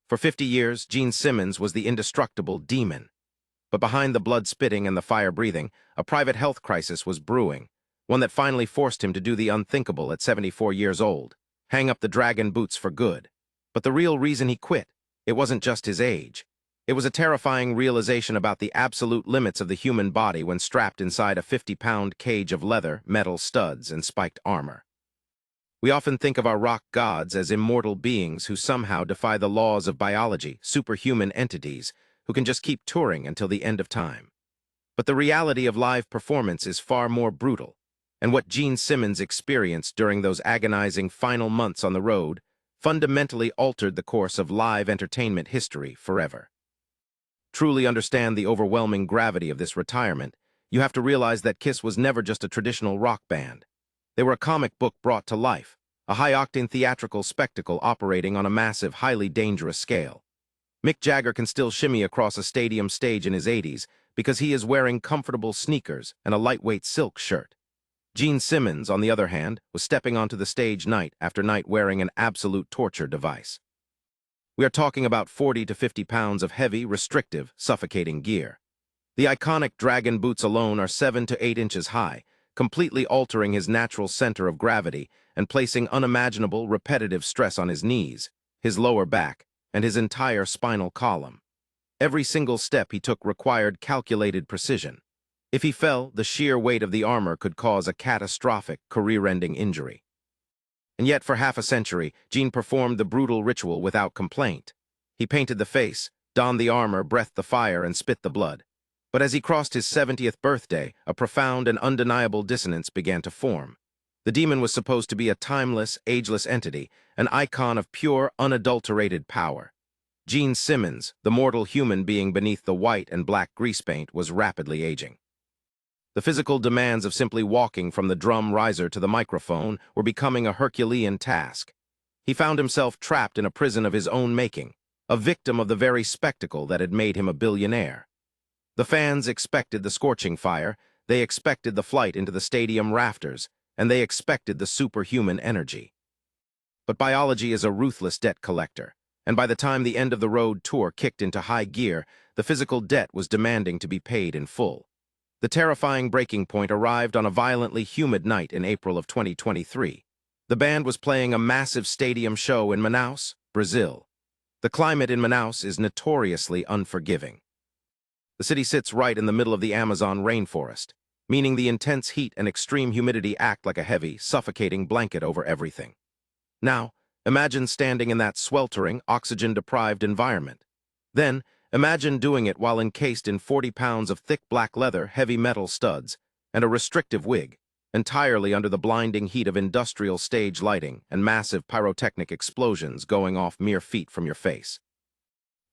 For 50 years, Gene Simmons was the indestructible demon. But behind the blood-spitting and the fire-breathing, a private health crisis was brewing, one that finally forced him to do the unthinkable at 74 years old, hang up the dragon boots for good. But the real reason he quit, it wasn't just his age. It was a terrifying realization about the absolute limits of the human body when strapped inside a 50-pound cage of leather, metal studs, and spiked armor. We often think of our rock gods as immortal beings who somehow defy the laws of biology, superhuman entities who can just keep touring until the end of time. But the reality of live performance is far more brutal, and what Gene Simmons experienced during those agonizing final months on the road fundamentally altered the course of live entertainment history forever. Truly understand the overwhelming gravity of this retirement, you have to realize that Kiss was never just a traditional rock band. They were a comic book brought to life, a high-octane theatrical spectacle operating on a massive, highly dangerous scale. Mick Jagger can still shimmy across a stadium stage in his 80s because he is wearing comfortable sneakers and a lightweight silk shirt. Gene Simmons, on the other hand, was stepping onto the stage night after night wearing an absolute torture device. We are talking about 40 to 50 pounds of heavy, restrictive, suffocating gear. The iconic dragon boots alone are 7 to 8 inches high, completely altering his natural center of gravity and placing unimaginable, repetitive stress on his knees, his lower back, and his entire spinal column. Every single step he took required calculated precision. If he fell, the sheer weight of the armor could cause a catastrophic, career-ending injury. And yet, for half a century, Gene performed the brutal ritual without complaint. He painted the face, donned the armor, breathed the fire, and spit the blood. But as he crossed his 70th birthday, a profound and undeniable dissonance began to form. The demon was supposed to be a timeless, ageless entity, an icon of pure, unadulterated power. Gene Simmons, the mortal human being beneath the white and black grease paint, was rapidly aging. The physical demands of simply walking from the drum riser to the microphone were becoming a Herculean task. He found himself trapped in a prison of his own making, a victim of the very spectacle that had made him a billionaire. The fans expected the scorching fire, they expected the flight into the stadium rafters, and they expected the superhuman energy. But biology is a ruthless debt collector, and by the time the end-of-the-road tour kicked into high gear, the physical debt was demanding to be paid in full. The terrifying breaking point arrived on a violently humid night in April of 2023. The band was playing a massive stadium show in Manaus, Brazil. The climate in Manaus is notoriously unforgiving. The city sits right in the middle of the Amazon rainforest, meaning the intense heat and extreme humidity act like a heavy, suffocating blanket over everything. Now, imagine standing in that sweltering, oxygen-deprived environment. Then, imagine doing it while encased in 40 pounds of thick black leather, heavy metal studs, and a restrictive wig, entirely under the blinding heat of industrial stage lighting and massive pyrotechnic explosions going off mere feet from your face.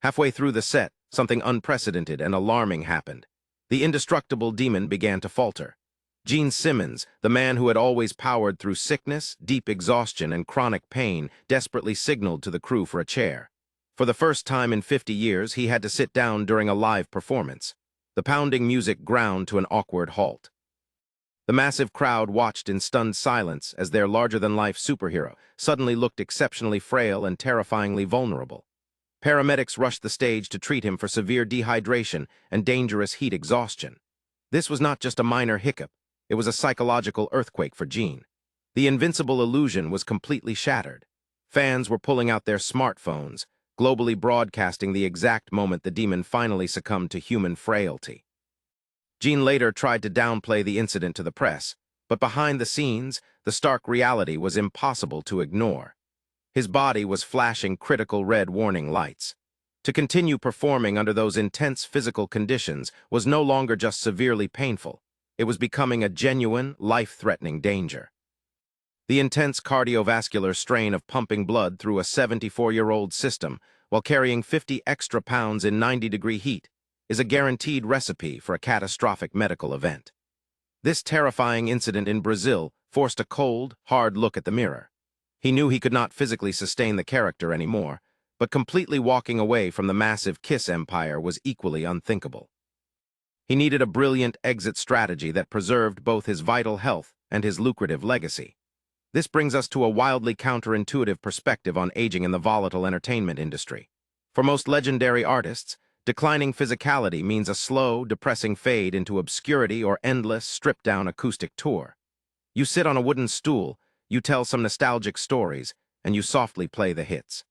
Halfway through the set, something unprecedented and alarming happened. The indestructible demon began to falter. Gene Simmons, the man who had always powered through sickness, deep exhaustion, and chronic pain, desperately signaled to the crew for a chair. For the first time in 50 years, he had to sit down during a live performance. The pounding music ground to an awkward halt. The massive crowd watched in stunned silence as their larger-than-life superhero suddenly looked exceptionally frail and terrifyingly vulnerable. Paramedics rushed the stage to treat him for severe dehydration and dangerous heat exhaustion. This was not just a minor hiccup, it was a psychological earthquake for Gene. The invincible illusion was completely shattered. Fans were pulling out their smartphones, globally broadcasting the exact moment the demon finally succumbed to human frailty. Gene later tried to downplay the incident to the press, but behind the scenes, the stark reality was impossible to ignore. His body was flashing critical red warning lights. To continue performing under those intense physical conditions was no longer just severely painful, it was becoming a genuine, life-threatening danger. The intense cardiovascular strain of pumping blood through a 74-year-old system while carrying 50 extra pounds in 90-degree heat is a guaranteed recipe for a catastrophic medical event. This terrifying incident in Brazil forced a cold, hard look at the mirror. He knew he could not physically sustain the character anymore, but completely walking away from the massive Kiss empire was equally unthinkable. He needed a brilliant exit strategy that preserved both his vital health and his lucrative legacy. This brings us to a wildly counterintuitive perspective on aging in the volatile entertainment industry. For most legendary artists, declining physicality means a slow, depressing fade into obscurity or endless, stripped-down acoustic tour. You sit on a wooden stool, you tell some nostalgic stories, and you softly play the hits.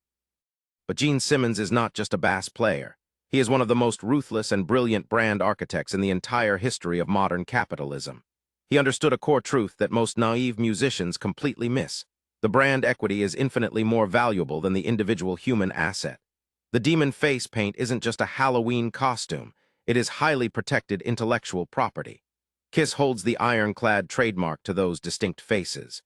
But Gene Simmons is not just a bass player. He is one of the most ruthless and brilliant brand architects in the entire history of modern capitalism. He understood a core truth that most naive musicians completely miss. The brand equity is infinitely more valuable than the individual human asset. The demon face paint isn't just a Halloween costume. It is highly protected intellectual property. Kiss holds the ironclad trademark to those distinct faces.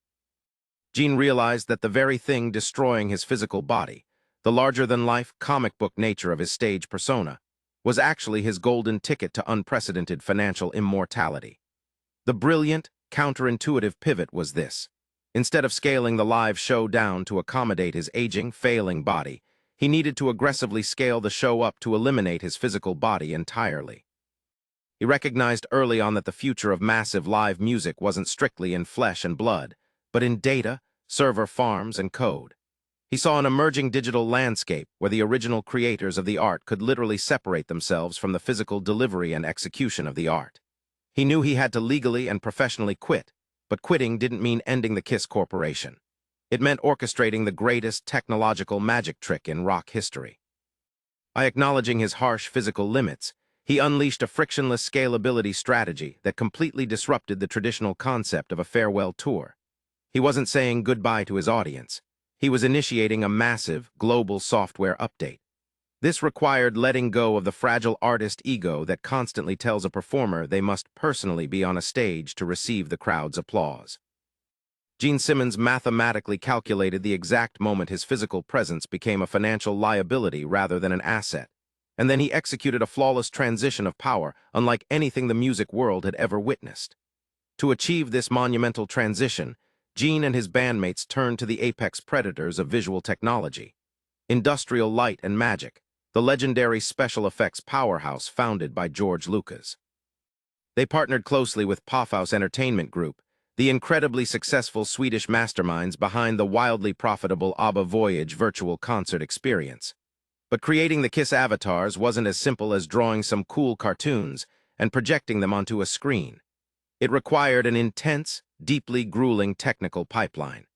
Gene realized that the very thing destroying his physical body, the larger-than-life comic book nature of his stage persona, was actually his golden ticket to unprecedented financial immortality. The brilliant, counterintuitive pivot was this. Instead of scaling the live show down to accommodate his aging, failing body, he needed to aggressively scale the show up to eliminate his physical body entirely. He recognized early on that the future of massive live music wasn't strictly in flesh and blood, but in data, server farms, and code. He saw an emerging digital landscape where the original creators of the art could literally separate themselves from the physical delivery and execution of the art. He knew he had to legally and professionally quit, but quitting didn't mean ending the Kiss Corporation. It meant orchestrating the greatest technological magic trick in rock history. By acknowledging his harsh physical limits, he unleashed a frictionless scalability strategy that completely disrupted the traditional concept of a farewell tour. He wasn't saying goodbye to his audience. He was initiating a massive, global software update. This required letting go of the fragile artist ego that constantly tells a performer they must personally be on a stage to receive the crowd's applause. Gene Simmons mathematically calculated the exact moment his physical presence became a financial liability rather than an asset, and then he executed a flawless transition of power unlike anything the music world had ever witnessed. To achieve this monumental transition, Gene and his bandmates turned to the apex predators of visual technology, Industrial Light and Magic, the legendary special effects powerhouse founded by George Lucas. They partnered closely with Pofhaus Entertainment Group, the incredibly successful Swedish masterminds behind the wildly profitable ABBA Voyage virtual concert experience. But creating the Kiss avatars wasn't as simple as drawing some cool cartoons and projecting them onto a screen. It required an intense, deeply grueling technical pipeline.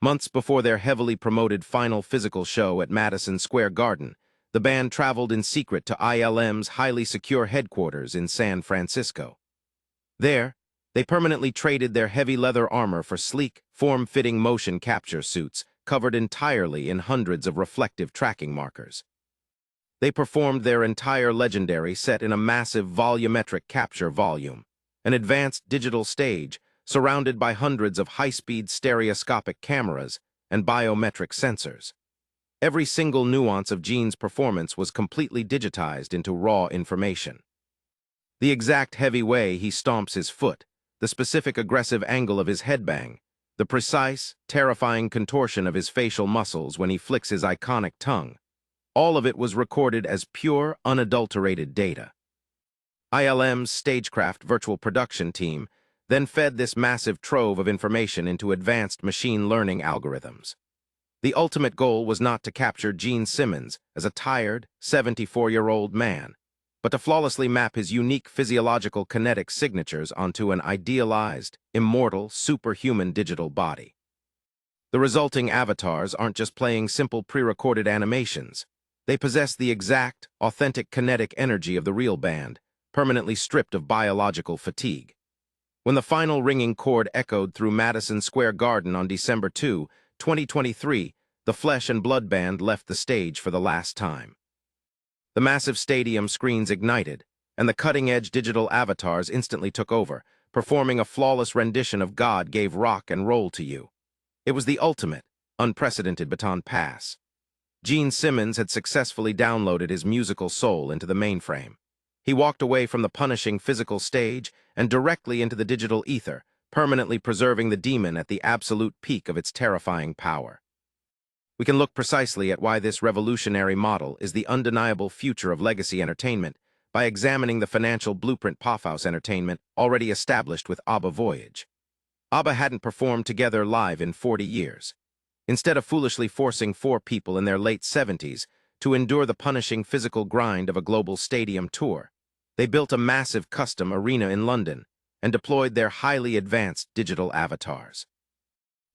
Months before their heavily promoted final physical show at Madison Square Garden, the band traveled in secret to ILM's highly secure headquarters in San Francisco. There, they permanently traded their heavy leather armor for sleek, form-fitting motion capture suits covered entirely in hundreds of reflective tracking markers. They performed their entire legendary set in a massive volumetric capture volume, an advanced digital stage surrounded by hundreds of high-speed stereoscopic cameras and biometric sensors. Every single nuance of Gene's performance was completely digitized into raw information. The exact heavy way he stomps his foot, the specific aggressive angle of his headbang, the precise, terrifying contortion of his facial muscles when he flicks his iconic tongue, all of it was recorded as pure, unadulterated data. ILM's Stagecraft virtual production team then fed this massive trove of information into advanced machine learning algorithms. The ultimate goal was not to capture Gene Simmons as a tired, 74-year-old man, but to flawlessly map his unique physiological kinetic signatures onto an idealized, immortal, superhuman digital body. The resulting avatars aren't just playing simple pre-recorded animations. They possess the exact, authentic kinetic energy of the real band, permanently stripped of biological fatigue. When the final ringing chord echoed through Madison Square Garden on December 2, 2023, the Flesh and Blood Band left the stage for the last time. The massive stadium screens ignited, and the cutting-edge digital avatars instantly took over, performing a flawless rendition of God Gave Rock and Roll to You. It was the ultimate, unprecedented baton pass. Gene Simmons had successfully downloaded his musical soul into the mainframe. He walked away from the punishing physical stage and directly into the digital ether, permanently preserving the demon at the absolute peak of its terrifying power. We can look precisely at why this revolutionary model is the undeniable future of legacy entertainment by examining the financial blueprint Pofhaus Entertainment already established with ABBA Voyage. ABBA hadn't performed together live in 40 years. Instead of foolishly forcing four people in their late 70s to endure the punishing physical grind of a global stadium tour. They built a massive custom arena in London and deployed their highly advanced digital avatars.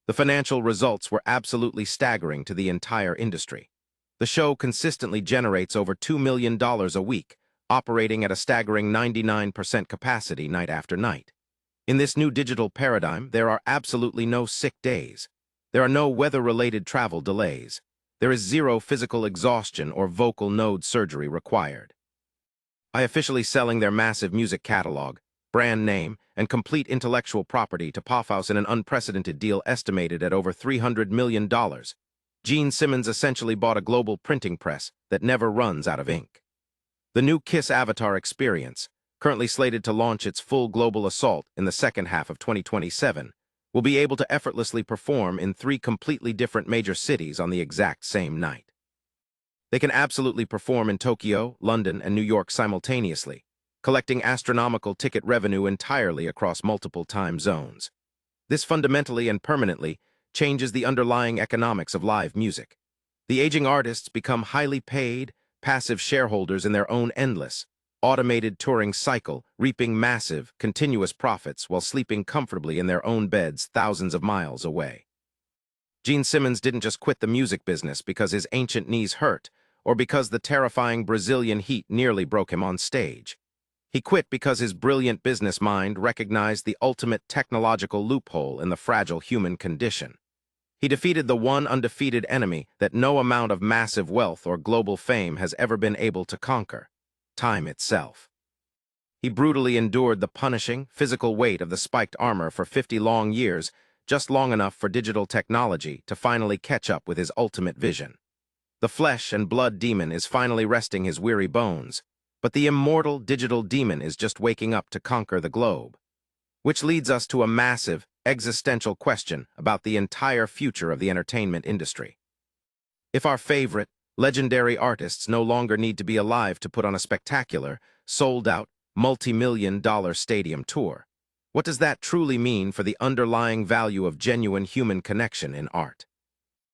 The financial results were absolutely staggering to the entire industry. The show consistently generates over $2 million a week, operating at a staggering 99% capacity night after night. In this new digital paradigm, there are absolutely no sick days. There are no weather-related travel delays. There is zero physical exhaustion or vocal node surgery required. By officially selling their massive music catalog, brand name, and complete intellectual property to Poffhaus in an unprecedented deal estimated at over $300 million, Gene Simmons essentially bought a global printing press that never runs out of ink. The new KISS Avatar experience, currently slated to launch its full global assault in the second half of 2027, will be able to effortlessly perform in 3 completely different major cities on the exact same night. They can absolutely perform in Tokyo, London, and New York simultaneously, collecting astronomical ticket revenue entirely across multiple time zones. This fundamentally and permanently changes the underlying economics of live music. The aging artists become highly paid, passive shareholders in their own endless, automated touring cycle, reaping massive, continuous profits while sleeping comfortably in their own beds thousands of miles away. Gene Simmons didn't just quit the music business because his ancient knees hurt or because the terrifying Brazilian heat nearly broke him on stage. He quit because his brilliant business mind recognized the ultimate technological loophole in the fragile human condition. He defeated the one undefeated enemy that no amount of massive wealth or global fame has ever been able to conquer: time itself. He brutally endured the punishing, physical weight of the spiked armor for 50 long years, just long enough for digital technology to finally catch up with his ultimate vision. The flesh and blood demon is finally resting his weary bones, but the immortal digital demon is just waking up to conquer the globe. Which leads us to a massive, existential question about the entire future of the entertainment industry. If our favorite, legendary artists no longer need to be alive to put on a spectacular, sold-out, multi-million-dollar stadium tour, what does that truly mean for the underlying value of genuine human connection in art?